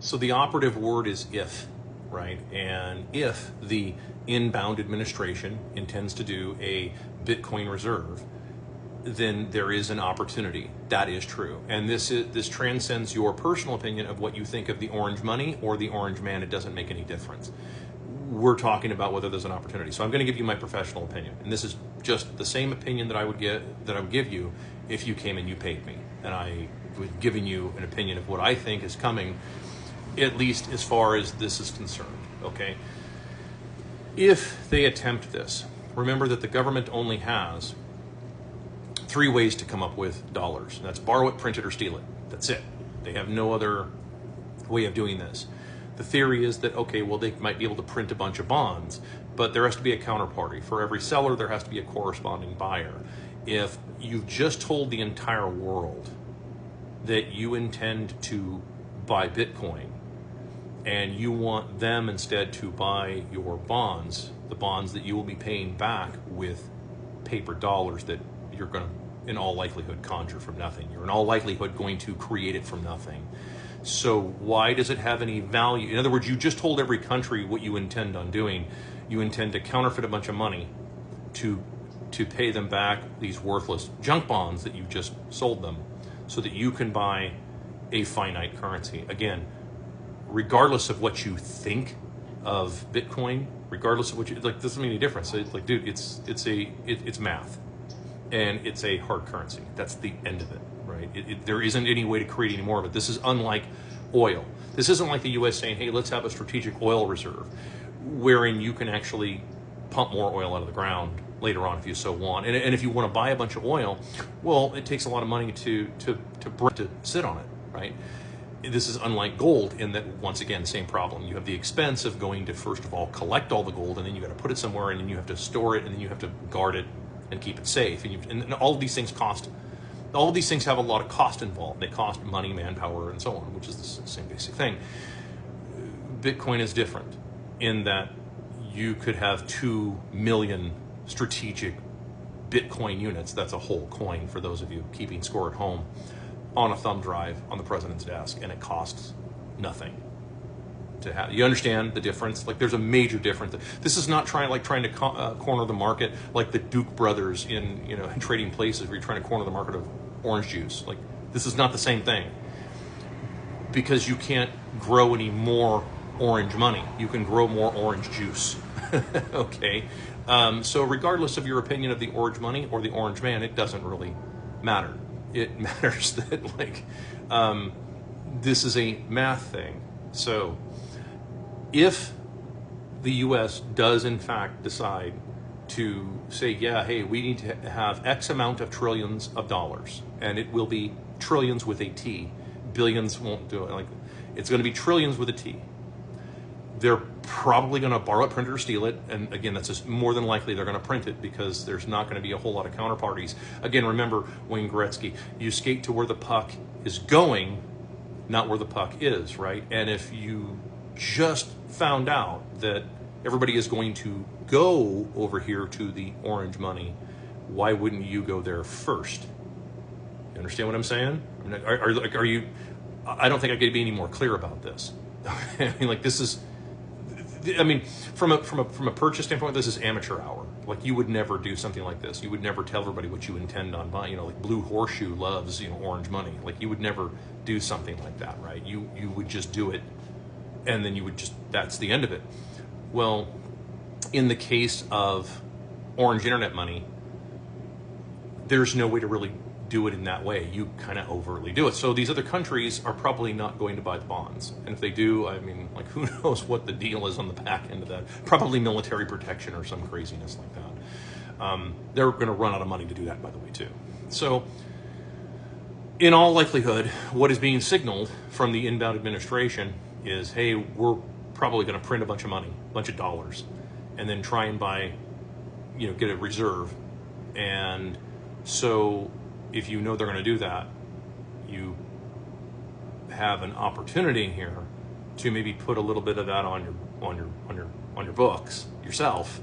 So the operative word is if, right? And if the inbound administration intends to do a Bitcoin reserve, then there is an opportunity. That is true. And this transcends your personal opinion of what you think of the orange money or the orange man. It doesn't make any difference. We're talking about whether there's an opportunity. So I'm going to give you my professional opinion. And this is just the same opinion that I would give you if you came and you paid me. And I was giving you an opinion of what I think is coming, at least as far as this is concerned, okay? If they attempt this, remember that the government only has 3 ways to come up with dollars. And that's borrow it, print it, or steal it. That's it. They have no other way of doing this. The theory is that, okay, well, they might be able to print a bunch of bonds, but there has to be a counterparty. For every seller, there has to be a corresponding buyer. If you've just told the entire world that you intend to buy Bitcoin and you want them instead to buy your bonds, the bonds that you will be paying back with paper dollars that you're going to, in all likelihood, conjure from nothing. You're in all likelihood going to create it from nothing. So why does it have any value? In other words, you just told every country what you intend on doing. You intend to counterfeit a bunch of money to pay them back these worthless junk bonds that you just sold them so that you can buy a finite currency. Again, regardless of what you think of Bitcoin, regardless of what you, like, this doesn't make any difference. It's like, dude, it's math, and it's a hard currency. That's the end of it, right? There isn't any way to create any more of it. This is unlike oil. This isn't like the U.S. saying, hey, let's have a strategic oil reserve, wherein you can actually pump more oil out of the ground later on if you so want. And if you want to buy a bunch of oil, well, it takes a lot of money to sit on it, right? This is unlike gold in that, once again, same problem. You have the expense of going to, first of all, collect all the gold, and then you got to put it somewhere, and then you have to store it, and then you have to guard it and keep it safe. And all of these things cost. All of these things have a lot of cost involved. They cost money, manpower, and so on, which is the same basic thing. Bitcoin is different in that you could have 2 million strategic Bitcoin units. That's a whole coin for those of you keeping score at home, on a thumb drive on the president's desk, and it costs nothing to have. You understand the difference? Like, there's a major difference. This is not trying to corner the market like the Duke brothers in Trading Places, where you're trying to corner the market of orange juice. Like, this is not the same thing, because you can't grow any more orange money. You can grow more orange juice. Okay, so regardless of your opinion of the orange money or the orange man, it doesn't really matter. It matters that, like, this is a math thing. So if the U.S. does in fact decide to say, yeah, hey, we need to have X amount of trillions of dollars, and it will be trillions with a T, billions won't do it, like, it's going to be trillions with a T. They're probably going to borrow it, print it, or steal it. And again, that's just more than likely they're going to print it, because there's not going to be a whole lot of counterparties. Again, remember Wayne Gretzky, you skate to where the puck is going, not where the puck is, right? And if you just found out that everybody is going to go over here to the orange money, why wouldn't you go there first? You understand what I'm saying? I mean, are you, I don't think I could be any more clear about this. I mean, like, this is, I mean, from a purchase standpoint, this is amateur hour. Like, you would never do something like this. You would never tell everybody what you intend on buying. Like Blue Horseshoe loves, orange money. Like, you would never do something like that, right? You would just do it, and then you would just, that's the end of it. Well, in the case of orange internet money, there's no way to really do it in that way. You kind of overtly do it. So these other countries are probably not going to buy the bonds. And if they do, I mean, like, who knows what the deal is on the back end of that? Probably military protection or some craziness like that. They're going to run out of money to do that, by the way, too. So in all likelihood, what is being signaled from the inbound administration is, hey, we're probably going to print a bunch of money, a bunch of dollars, and then try and buy, get a reserve. And so if you know they're going to do that, you have an opportunity here to maybe put a little bit of that on your books yourself,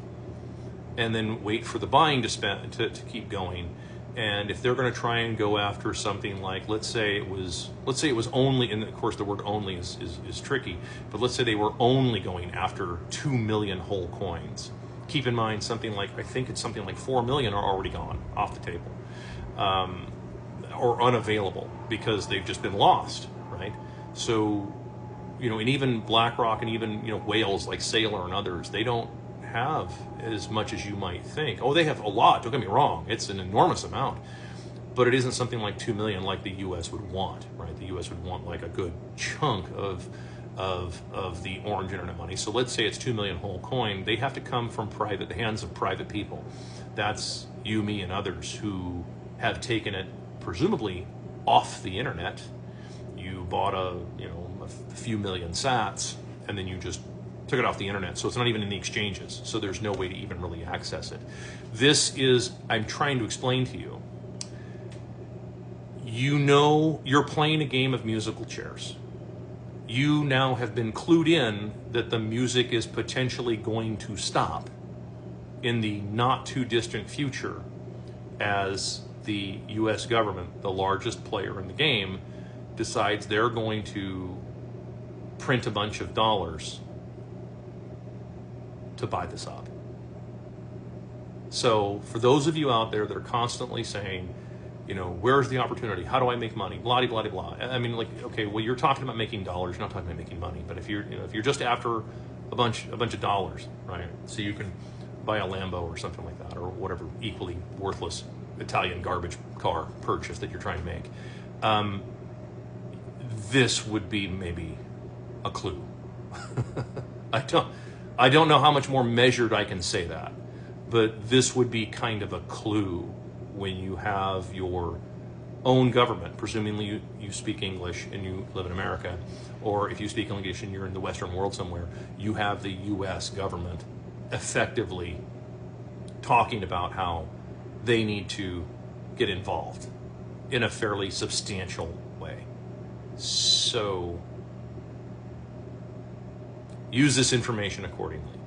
and then wait for the buying to keep going, And if they're going to try and go after something like, let's say it was only, and of course the word only is tricky, but let's say they were only going after 2 million whole coins. Keep in mind I think it's something like 4 million are already gone off the table, or unavailable because they've just been lost, right? So, and even BlackRock and even, whales like Sailor and others, they don't have as much as you might think. Oh, they have a lot, don't get me wrong, it's an enormous amount, but it isn't something like 2 million like the US would want, right? The US would want like a good chunk of the orange internet money. So let's say it's 2 million whole coin, they have to come from the hands of private people. That's you, me, and others who have taken it presumably off the internet. You bought a few million sats and then you just took it off the internet, so it's not even in the exchanges, so there's no way to even really access it. I'm trying to explain to you, you're playing a game of musical chairs. You now have been clued in that the music is potentially going to stop in the not too distant future as the US government, the largest player in the game, decides they're going to print a bunch of dollars to buy this up. So for those of you out there that are constantly saying, where's the opportunity? How do I make money? Blah, blah, blah, blah. I mean, like, okay, well, you're talking about making dollars. You're not talking about making money. But if you're just after a bunch of dollars, right? So you can buy a Lambo or something like that, or whatever equally worthless Italian garbage car purchase that you're trying to make. This would be maybe a clue. I don't know how much more measured I can say that, but this would be kind of a clue when you have your own government, presumably you speak English and you live in America, or if you speak English and you're in the Western world somewhere, you have the US government effectively talking about how they need to get involved in a fairly substantial way. So use this information accordingly.